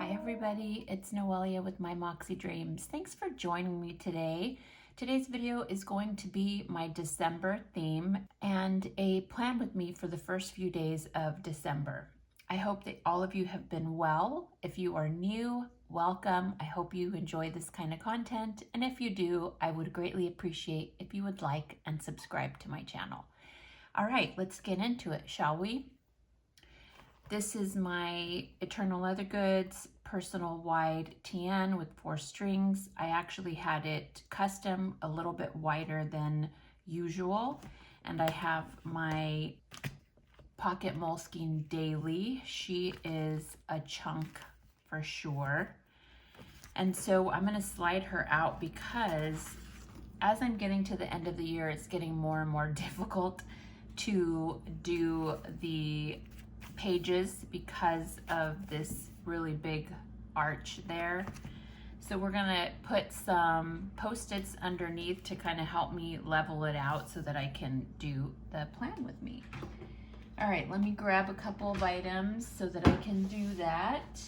Hi everybody, it's Noelia with My Moxie Dreams. Thanks for joining me today. Today's video is going to be my December theme and a plan with me for the first few days of December. I hope that all of you have been well. If you are new, welcome. I hope you enjoy this kind of content, and if you do, I would greatly appreciate if you would like and subscribe to my channel. All right, let's get into it, shall we? This is my Eternal Leather Goods personal wide TN with 4 strings. I actually had it custom a little bit wider than usual. And I have my Pocket Moleskine Daily. She is a chunk for sure. And so I'm gonna slide her out because as I'm getting to the end of the year, it's getting more and more difficult to do the pages because of this really big arch there. So we're gonna put some Post-its underneath to kind of help me level it out so that I can do the plan with me. All right, let me grab a couple of items so that I can do that.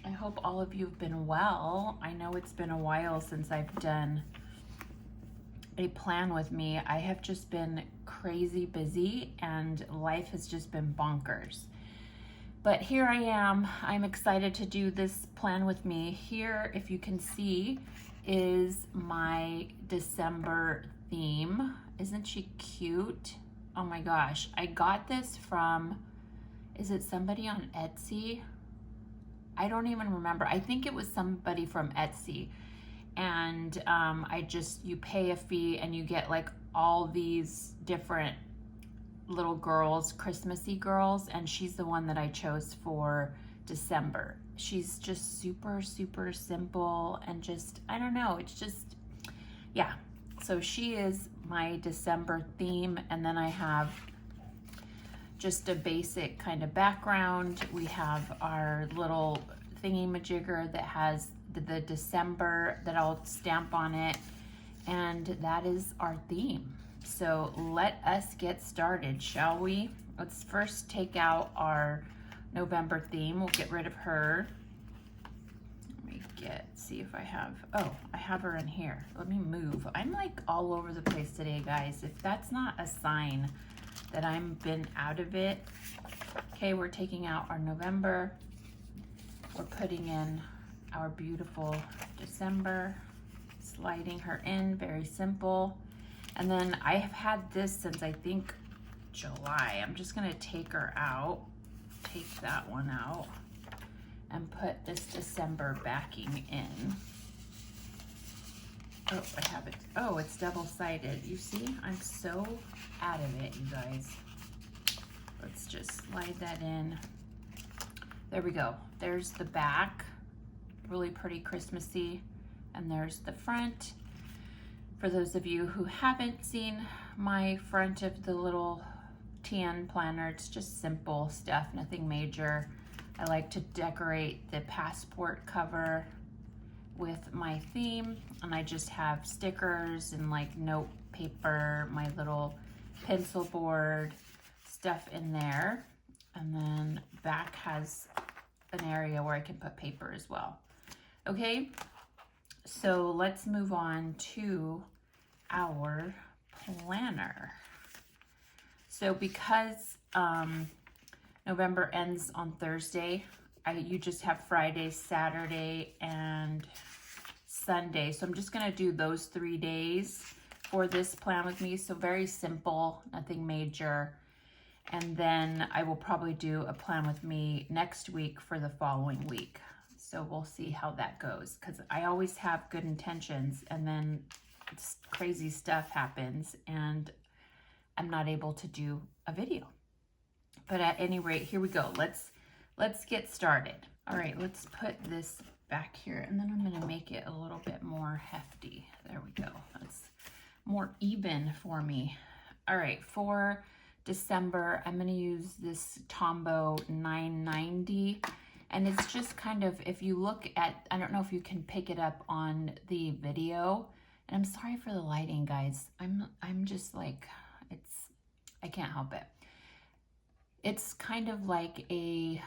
I hope all of you have been well. I know it's been a while since I've done a plan with me. I have just been crazy busy and life has just been bonkers. But here I am. I'm excited to do this plan with me. Here, if you can see, is my December theme. Isn't she cute? Oh my gosh. I got this from, is it somebody on Etsy? I don't even remember. I think it was somebody from Etsy. And you pay a fee and you get like all these different little girls, Christmassy girls, and she's the one that I chose for December. She's just super, super simple and just, I don't know, it's just, yeah. So she is my December theme, and then I have just a basic kind of background. We have our little thingy-majigger that has the December that I'll stamp on it, and that is our theme. So let us get started, shall we? Let's first take out our November theme. We'll get rid of her. Let me see if I have, oh, I have her in here. Let me move. I'm like all over the place today, guys. If that's not a sign that I'm been out of it. Okay, we're taking out our November. We're putting in our beautiful December, sliding her in, very simple. And then I have had this since I think July. I'm just gonna take her out, take that one out, and put this December backing in. Oh, I have it. Oh, it's double-sided. You see, I'm so out of it, you guys. Let's just slide that in. There we go. There's the back, really pretty Christmassy, and there's the front. For those of you who haven't seen my front of the little TN planner, it's just simple stuff, nothing major. I like to decorate the passport cover with my theme, and I just have stickers and like note paper, my little pencil board stuff in there. And then back has an area where I can put paper as well. Okay, so let's move on to our planner. So because November ends on Thursday, you just have Friday, Saturday, and Sunday. So I'm just gonna do those 3 days for this plan with me. So very simple, nothing major. And then I will probably do a plan with me next week for the following week. So we'll see how that goes, because I always have good intentions and then crazy stuff happens and I'm not able to do a video. But at any rate, here we go. Let's get started. All right, let's put this back here, and then I'm gonna make it a little bit more hefty. There we go. That's more even for me. All right, for December, I'm gonna use this Tombow 990. And it's just kind of, if you look at, I don't know if you can pick it up on the video, and I'm sorry for the lighting, guys. I'm just like, I can't help it. It's kind of like a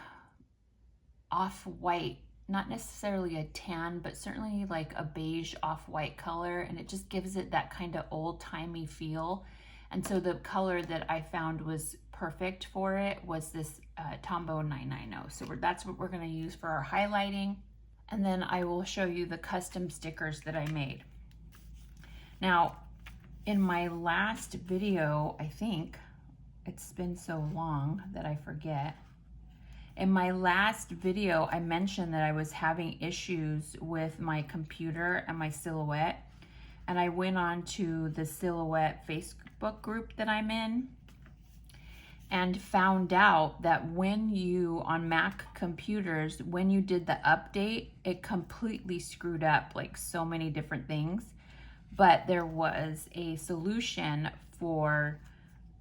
off-white not necessarily a tan, but certainly like a beige off-white color, and it just gives it that kind of old-timey feel. And so the color that I found was perfect for it was this Tombow 990. So that's what we're going to use for our highlighting. And then I will show you the custom stickers that I made. Now, in my last video, I think, it's been so long that I forget. In my last video, I mentioned that I was having issues with my computer and my Silhouette. And I went on to the Silhouette Facebook group that I'm in and found out that when you, on Mac computers, when you did the update, it completely screwed up like so many different things. But there was a solution for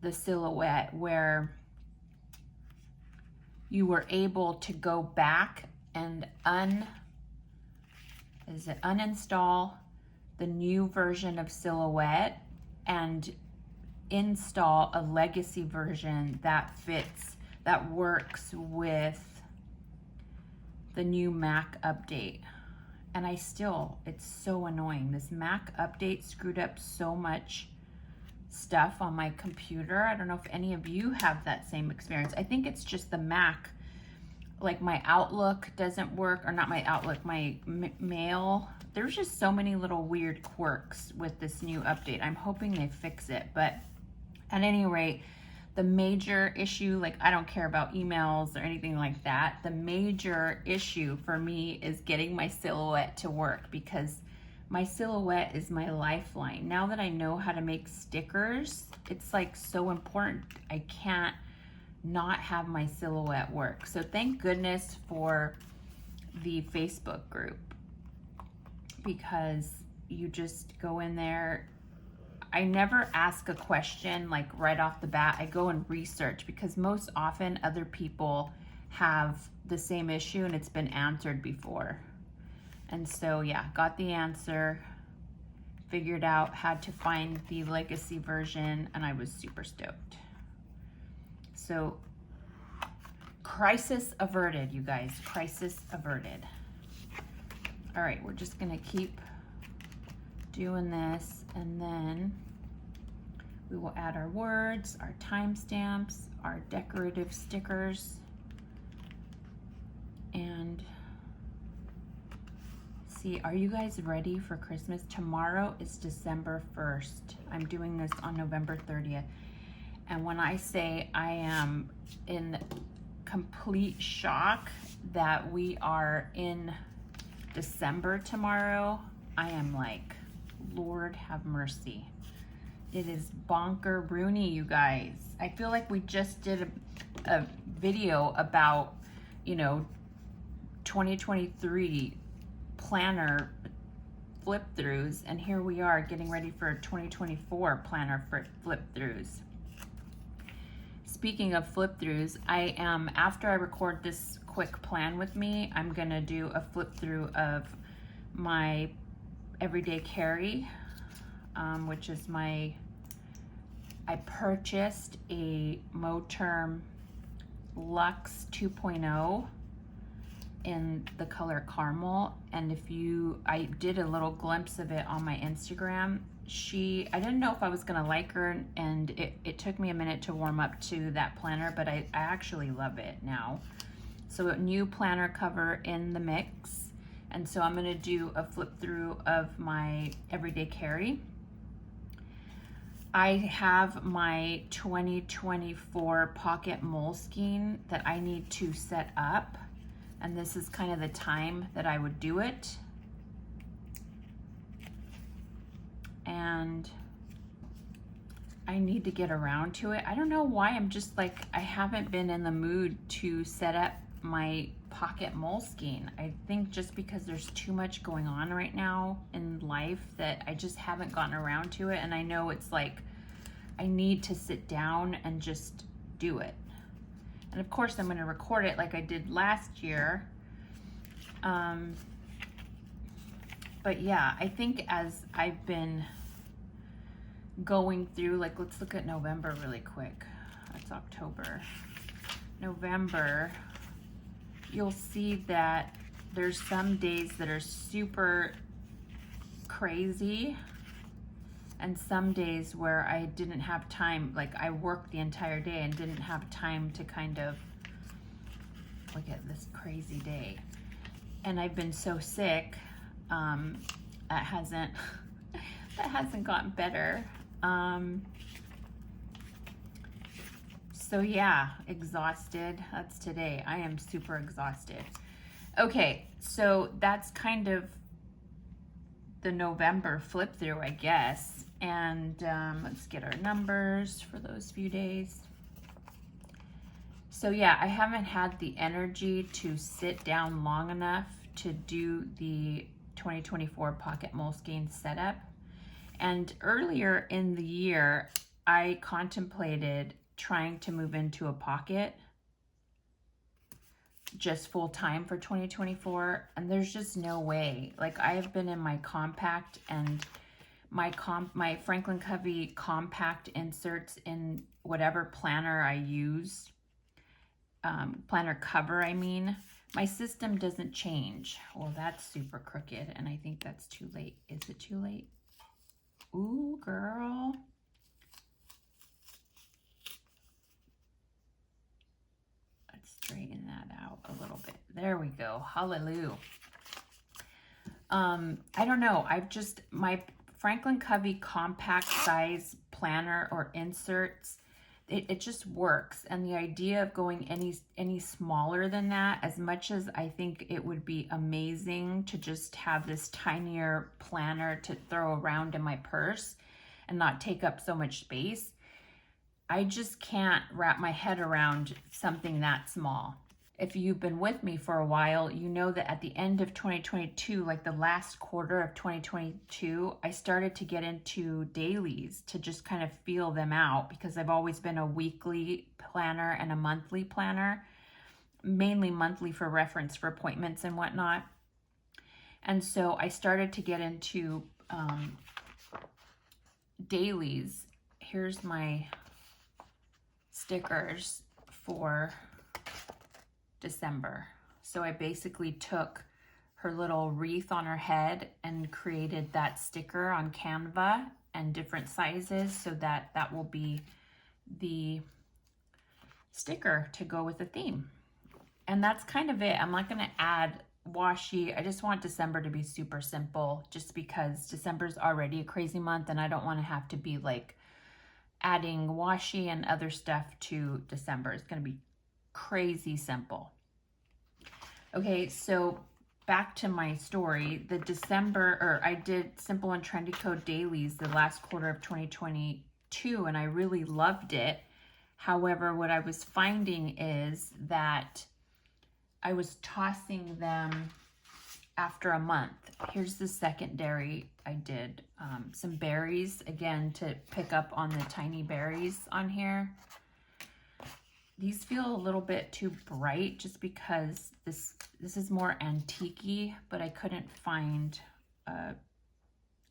the Silhouette where you were able to go back and uninstall the new version of Silhouette and install a legacy version that fits, that works with the new Mac update. And it's so annoying. This Mac update screwed up so much stuff on my computer. I don't know if any of you have that same experience. I think it's just the Mac, like my Outlook doesn't work, or not my Outlook, my mail. There's just so many little weird quirks with this new update. I'm hoping they fix it, but at any rate, the major issue, like I don't care about emails or anything like that. The major issue for me is getting my Silhouette to work, because my Silhouette is my lifeline. Now that I know how to make stickers, it's like so important. I can't not have my Silhouette work. So thank goodness for the Facebook group, because you just go in there. I never ask a question like right off the bat. I go and research, because most often other people have the same issue and it's been answered before. And so yeah, got the answer, figured out how to find the legacy version, and I was super stoked. So crisis averted, you guys, crisis averted. All right, we're just gonna keep doing this, and then we will add our words, our timestamps, our decorative stickers, and see, are you guys ready for Christmas? Tomorrow is December 1st. I'm doing this on November 30th. And when I say I am in complete shock that we are in December tomorrow, I am like, Lord have mercy. It is bonker Rooney, you guys. I feel like we just did a video about, 2023 planner flip throughs, and here we are getting ready for 2024 planner flip throughs. Speaking of flip throughs, I am, after I record this quick plan with me, I'm gonna do a flip through of my Everyday Carry, which is I purchased a Moterm Luxe 2.0 in the color caramel, and I did a little glimpse of it on my Instagram. I didn't know if I was gonna like her, and it took me a minute to warm up to that planner, but I actually love it now. So a new planner cover in the mix, and so I'm gonna do a flip through of my Everyday Carry. I have my 2024 pocket Moleskine that I need to set up, and this is kind of the time that I would do it. And I need to get around to it. I don't know why, I'm just like, I haven't been in the mood to set up my pocket Moleskine. I think just because there's too much going on right now in life that I just haven't gotten around to it. And I know it's like, I need to sit down and just do it. And of course I'm gonna record it like I did last year. But yeah, I think as I've been going through, like, let's look at November really quick. That's October. November, you'll see that there's some days that are super crazy and some days where I didn't have time, like I worked the entire day and didn't have time to kind of look at this crazy day. And I've been so sick, that hasn't gotten better. So yeah, exhausted. That's today. I am super exhausted. Okay, so that's kind of the November flip through, I guess. And let's get our numbers for those few days. So yeah, I haven't had the energy to sit down long enough to do the 2024 Pocket Moleskine setup. And earlier in the year, I contemplated trying to move into a pocket just full time for 2024, and there's just no way. Like, I have been in my compact and my Franklin Covey compact inserts in whatever planner I use, planner cover, I mean. My system doesn't change. Well, that's super crooked, and I think that's too late. Is it too late? Ooh, girl. Let's straighten that out a little bit. There we go. Hallelujah. I don't know. My Franklin Covey compact size planner or inserts, it just works. And the idea of going any smaller than that, as much as I think it would be amazing to just have this tinier planner to throw around in my purse and not take up so much space, I just can't wrap my head around something that small. If you've been with me for a while, you know that at the end of 2022, like the last quarter of 2022, I started to get into dailies to just kind of feel them out, because I've always been a weekly planner and a monthly planner, mainly monthly for reference for appointments and whatnot. And so I started to get into dailies. Here's my stickers for December. So I basically took her little wreath on her head and created that sticker on Canva and different sizes, so that will be the sticker to go with the theme. And that's kind of it. I'm not going to add washi. I just want December to be super simple, just because December's already a crazy month and I don't want to have to be like adding washi and other stuff to December. It's going to be crazy simple. Okay, so back to my story. I did Simple and Trendy Code dailies the last quarter of 2022, and I really loved it. However, what I was finding is that I was tossing them after a month. Here's the secondary. I did some berries, again, to pick up on the tiny berries on here. These feel a little bit too bright just because this is more antique-y, but I couldn't find a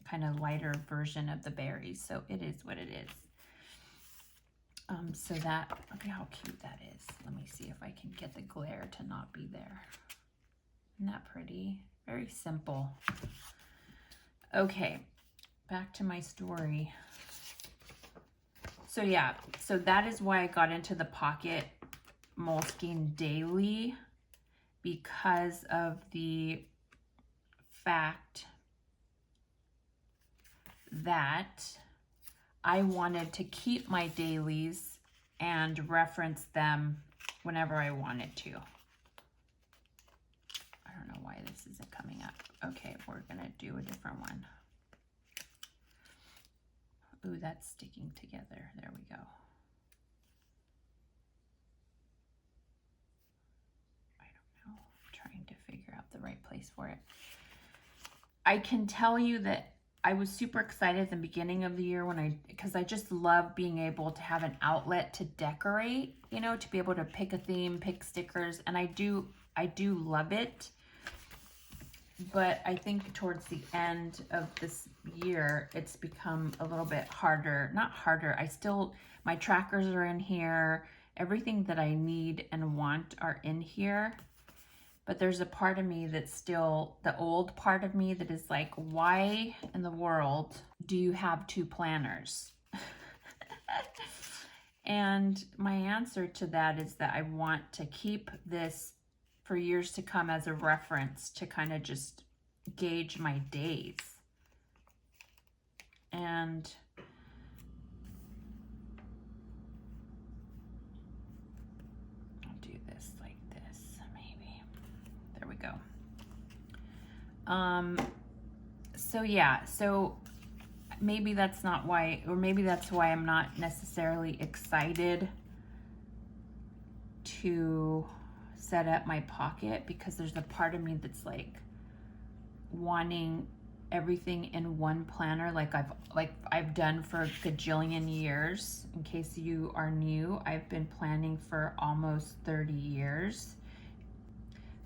kind of lighter version of the berries, so it is what it is. So that, look at how cute that is. Let me see if I can get the glare to not be there. Isn't that pretty? Very simple. Okay, back to my story. So yeah, so that is why I got into the Pocket Moleskine daily, because of the fact that I wanted to keep my dailies and reference them whenever I wanted to. I don't know why this isn't coming up. Okay, we're gonna do a different one. Ooh, that's sticking together. There we go. I don't know. I'm trying to figure out the right place for it. I can tell you that I was super excited at the beginning of the year because I just love being able to have an outlet to decorate, you know, to be able to pick a theme, pick stickers, and I do love it. But I think towards the end of this year, it's become a little bit harder. Not harder. My trackers are in here. Everything that I need and want are in here. But there's a part of me that's still the old part of me that is like, why in the world do you have 2 planners? And my answer to that is that I want to keep this for years to come as a reference to kind of just gauge my days. And I'll do this like this, maybe. There we go. So yeah, so maybe that's not why, or maybe that's why I'm not necessarily excited to set up my pocket, because there's a part of me that's like wanting everything in one planner, like I've done for a gajillion years. In case you are new, I've been planning for almost 30 years.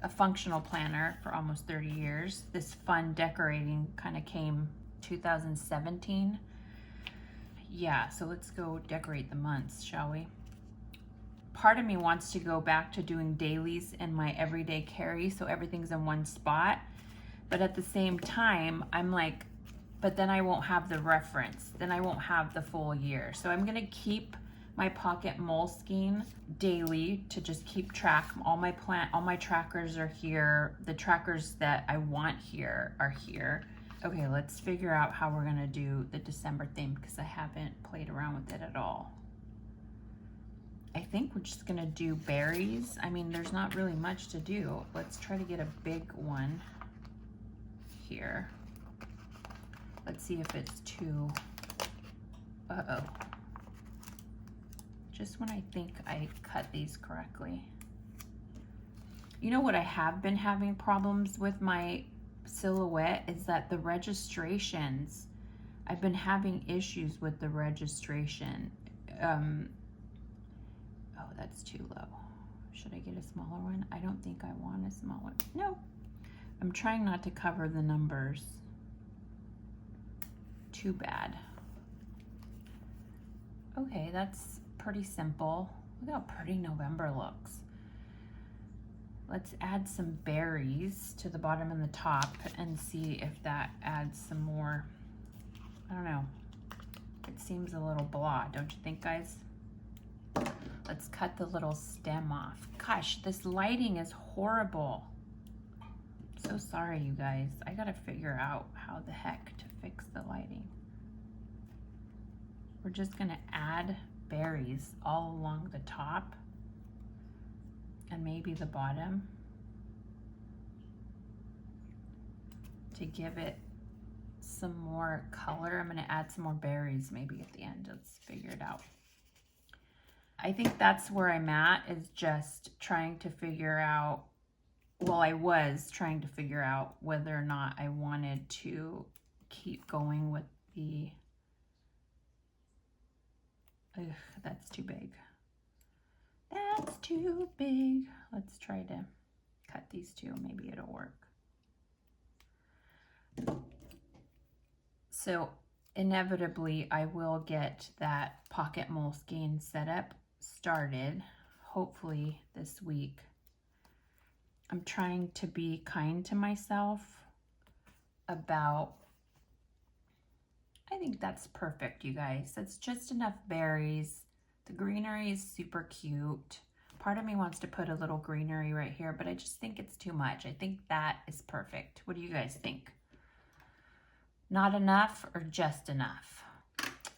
A functional planner for almost 30 years. This fun decorating kind of came 2017. Yeah, so let's go decorate the months, shall we? Part of me wants to go back to doing dailies in my everyday carry, so everything's in one spot. But at the same time, I'm like, but then I won't have the reference. Then I won't have the full year. So I'm gonna keep my pocket Moleskine daily to just keep track. All my trackers are here. The trackers that I want here are here. Okay, let's figure out how we're gonna do the December theme, because I haven't played around with it at all. I think we're just gonna do berries. I mean, there's not really much to do. Let's try to get a big one here. Let's see if it's too, uh-oh. Just when I think I cut these correctly. You know what I have been having problems with my silhouette is that the registrations, I've been having issues with the registration. Oh, that's too low. Should I get a smaller one? I don't think I want a small one. No, I'm trying not to cover the numbers. Too bad. Okay, that's pretty simple. Look how pretty November looks. Let's add some berries to the bottom and the top and see if that adds some more. I don't know. It seems a little blah, don't you think, guys? Let's cut the little stem off. Gosh, this lighting is horrible. So sorry, you guys. I gotta figure out how the heck to fix the lighting. We're just gonna add berries all along the top and maybe the bottom to give it some more color. I'm gonna add some more berries maybe at the end. Let's figure it out. I think that's where I'm at, is just trying to figure out, well, I was trying to figure out whether or not I wanted to keep going with the, ugh, that's too big. That's too big. Let's try to cut these two, maybe it'll work. So inevitably I will get that pocket Moleskine setup started, hopefully this week. I'm trying to be kind to myself about, I think that's perfect, you guys. That's just enough berries. The greenery is super cute. Part of me wants to put a little greenery right here, but I just think it's too much. I think that is perfect. What do you guys think? Not enough or just enough?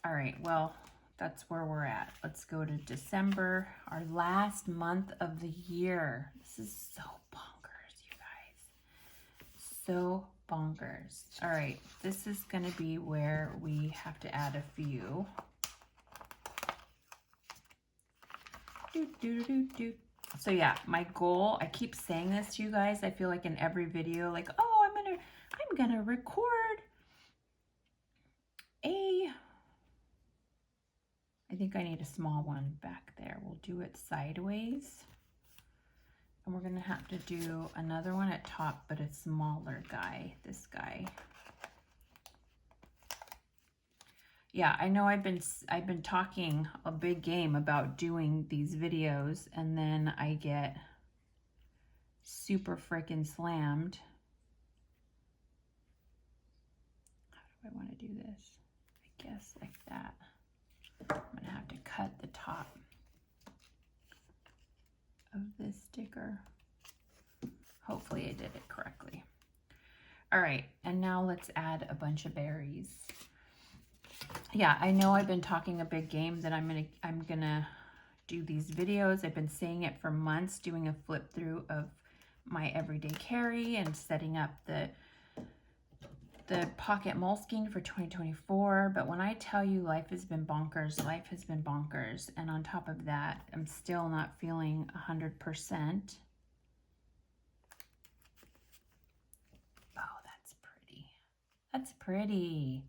All right, well, that's where we're at. Let's go to December, our last month of the year. This is so bonkers, you guys. So bonkers. All right, this is gonna be where we have to add a few. So yeah, my goal, I keep saying this to you guys, I feel like in every video, like, oh, I'm gonna record I think I need a small one back there. We'll do it sideways. And we're gonna have to do another one at top, but a smaller guy, this guy. Yeah, I know I've been talking a big game about doing these videos, and then I get super freaking slammed. How do I want to do this? I guess like that. I'm going to have to cut the top of this sticker. Hopefully I did it correctly. All right, and now let's add a bunch of berries. Yeah, I know I've been talking a big game that I'm gonna do these videos. I've been saying it for months, doing a flip through of my everyday carry and setting up the pocket Moleskine for 2024. But when I tell you life has been bonkers, life has been bonkers. And on top of that, I'm still not feeling 100%. Oh, that's pretty. That's pretty.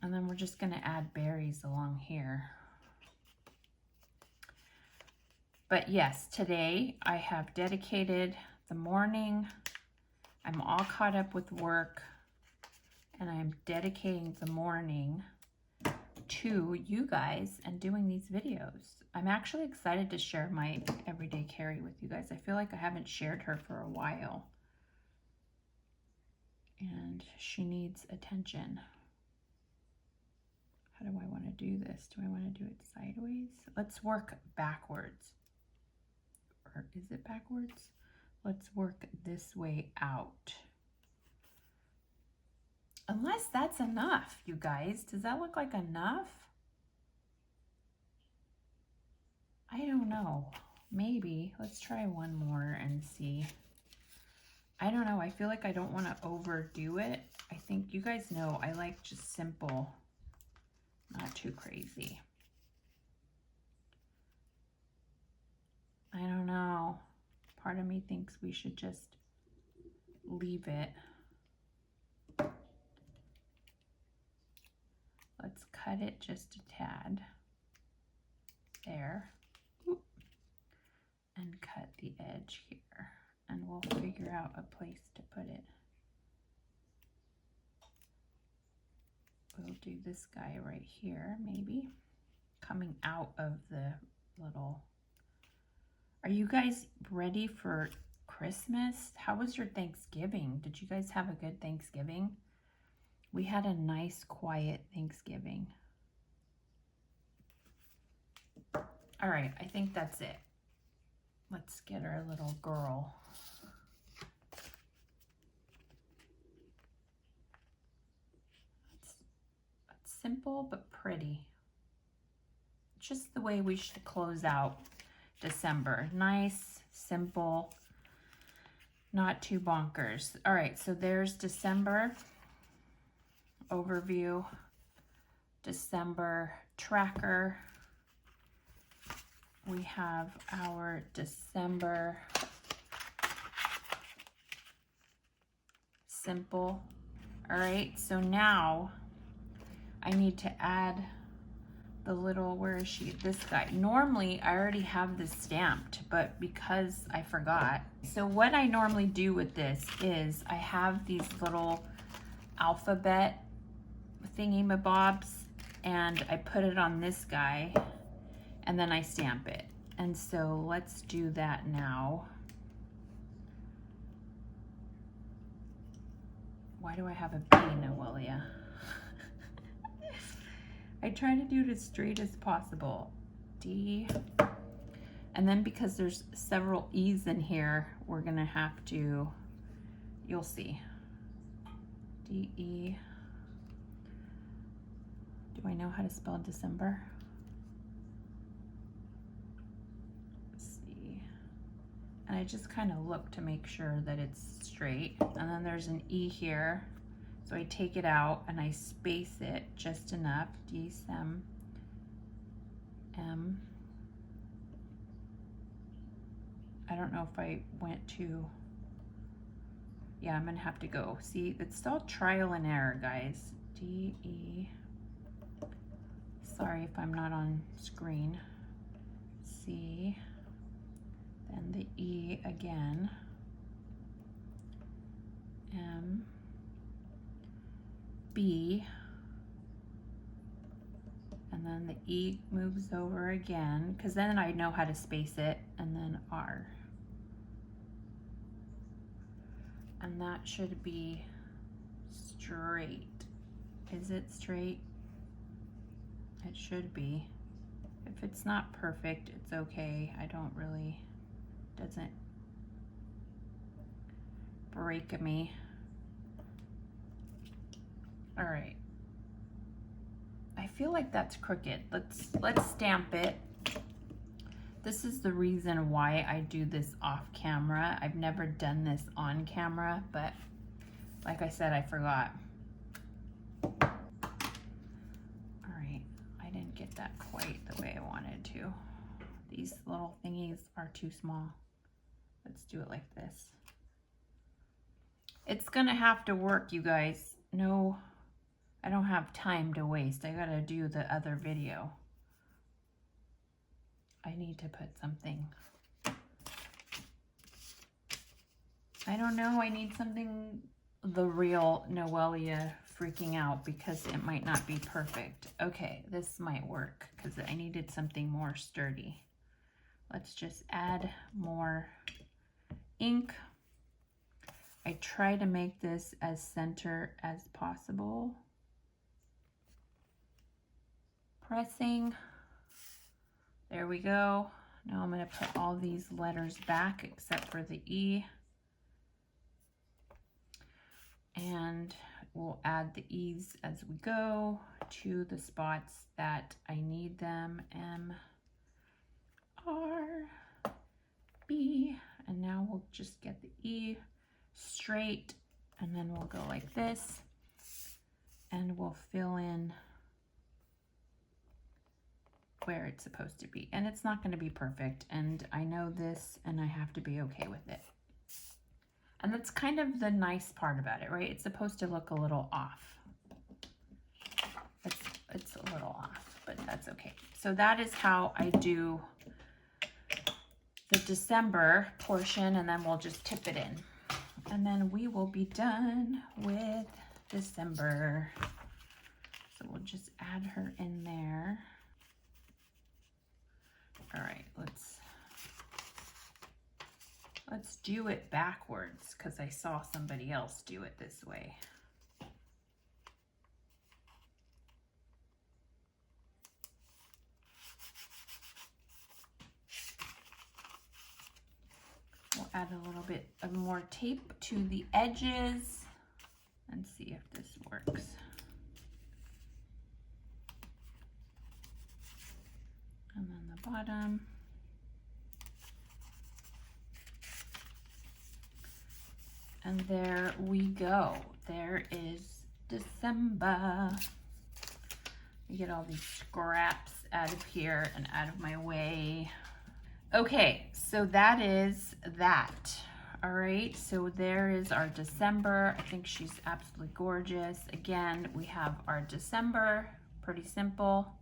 And then we're just going to add berries along here. But yes, today I have dedicated the morning. I'm all caught up with work, and I'm dedicating the morning to you guys and doing these videos. I'm actually excited to share my everyday carry with you guys. I feel like I haven't shared her for a while, and she needs attention. How do I want to do this? Do I want to do it sideways? Let's work backwards. Or is it backwards? Let's work this way out. Unless that's enough, you guys. Does that look like enough? I don't know. Maybe. Let's try one more and see. I don't know. I feel like I don't want to overdo it. I think you guys know I like just simple, not too crazy. I don't know. Part of me thinks we should just leave it. Let's cut it just a tad. There. And cut the edge here. And we'll figure out a place to put it. We'll do this guy right here, maybe. Coming out of the little... Are you guys ready for Christmas? How was your Thanksgiving? Did you guys have a good Thanksgiving? We had a nice, quiet Thanksgiving. All right, I think that's it. Let's get our little girl. It's simple but pretty. Just the way we should close out December. Nice, simple, not too bonkers. All right, so there's December overview, December tracker. We have our December simple. All right, so now I need to add the little, where is she? This guy. Normally, I already have this stamped, but because I forgot. So what I normally do with this is I have these little alphabet thingy-mabobs, and I put it on this guy, and then I stamp it. And so let's do that now. Why do I have a B, Noelia? I try to do it as straight as possible. D. And then because there's several E's in here, we're gonna have to, you'll see. D-E. Do I know how to spell December? Let's see. And I just kind of look to make sure that it's straight. And then there's an E here. So I take it out and I space it just enough. D-sem, M. I don't know if I went to, yeah, I'm gonna have to go. See, it's all trial and error, guys. D-E, sorry if I'm not on screen. C, then the E again. M, B, and then the E moves over again, because then I know how to space it, and then R. And that should be straight. Is it straight? It should be. If it's not perfect, it's okay. I don't really, doesn't break me. All right. I feel like that's crooked. Let's stamp it. This is the reason why I do this off camera. I've never done this on camera, but like I said, I forgot. All right, I didn't get that quite the way I wanted to. These little thingies are too small. Let's do it like this. It's gonna have to work, you guys. No, I don't have time to waste. I gotta do the other video. I need to put something. I don't know, I need something, the real Noelia freaking out, because it might not be perfect. Okay, this might work because I needed something more sturdy. Let's just add more ink. I try to make this as center as possible. Pressing. There we go. Now I'm going to put all these letters back except for the E. And we'll add the E's as we go to the spots that I need them. M, R, B. And now we'll just get the E straight. And then we'll go like this. And we'll fill in where it's supposed to be. And it's not going to be perfect, and I know this, and I have to be okay with it. And that's kind of the nice part about it, right? It's supposed to look a little off. It's a little off, but that's okay. So that is how I do the December portion, and then we'll just tip it in. And then we will be done with December. So we'll just add her in there. All right, let's do it backwards because I saw somebody else do it this way. We'll add a little bit of more tape to the edges and see if this works. And then the bottom. And there we go. There is December. You get all these scraps out of here and out of my way. Okay, so that is that. All right, so there is our December. I think she's absolutely gorgeous. Again, we have our December, pretty simple.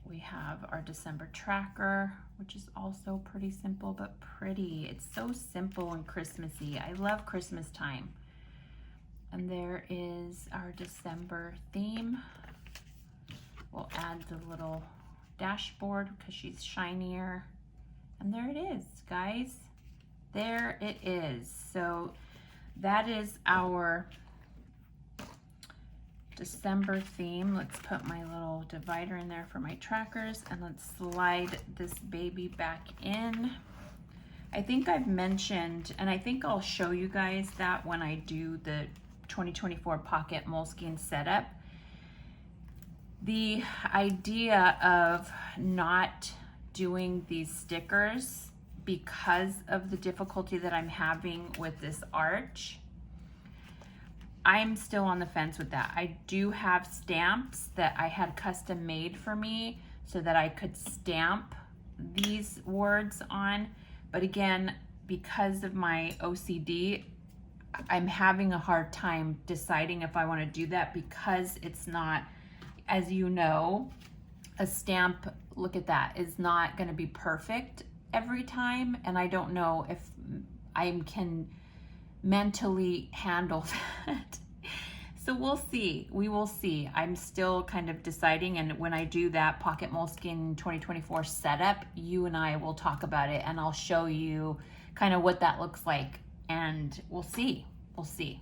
We have our December tracker, which is also pretty simple, but pretty. It's so simple and Christmassy. I love Christmas time. And there is our December theme. We'll add the little dashboard because she's shinier. And there it is, guys. There it is. So that is our December theme. Let's put my little divider in there for my trackers, and let's slide this baby back in. I think I've mentioned, and I think I'll show you guys that when I do the 2024 Pocket Moleskine setup. The idea of not doing these stickers because of the difficulty that I'm having with this arch, I'm still on the fence with that. I do have stamps that I had custom made for me so that I could stamp these words on. But again, because of my OCD, I'm having a hard time deciding if I want to do that because it's not, as you know, a stamp, look at that, is not going to be perfect every time. And I don't know if I can mentally handle that. So we'll see. We will see. I'm still kind of deciding, and when I do that Pocket Moleskine 2024 setup, you and I will talk about it, and I'll show you kind of what that looks like and we'll see. We'll see.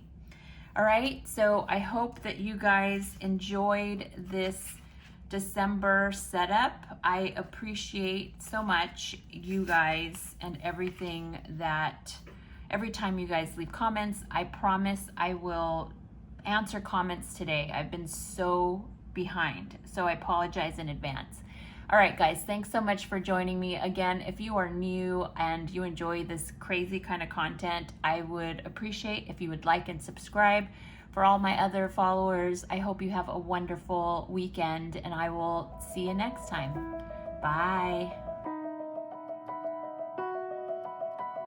All right, so I hope that you guys enjoyed this December setup. I appreciate so much you guys and everything that every time you guys leave comments. I promise I will answer comments today. I've been so behind, so I apologize in advance. All right, guys, thanks so much for joining me. Again, if you are new and you enjoy this crazy kind of content, I would appreciate if you would like and subscribe. For all my other followers, I hope you have a wonderful weekend, and I will see you next time. Bye.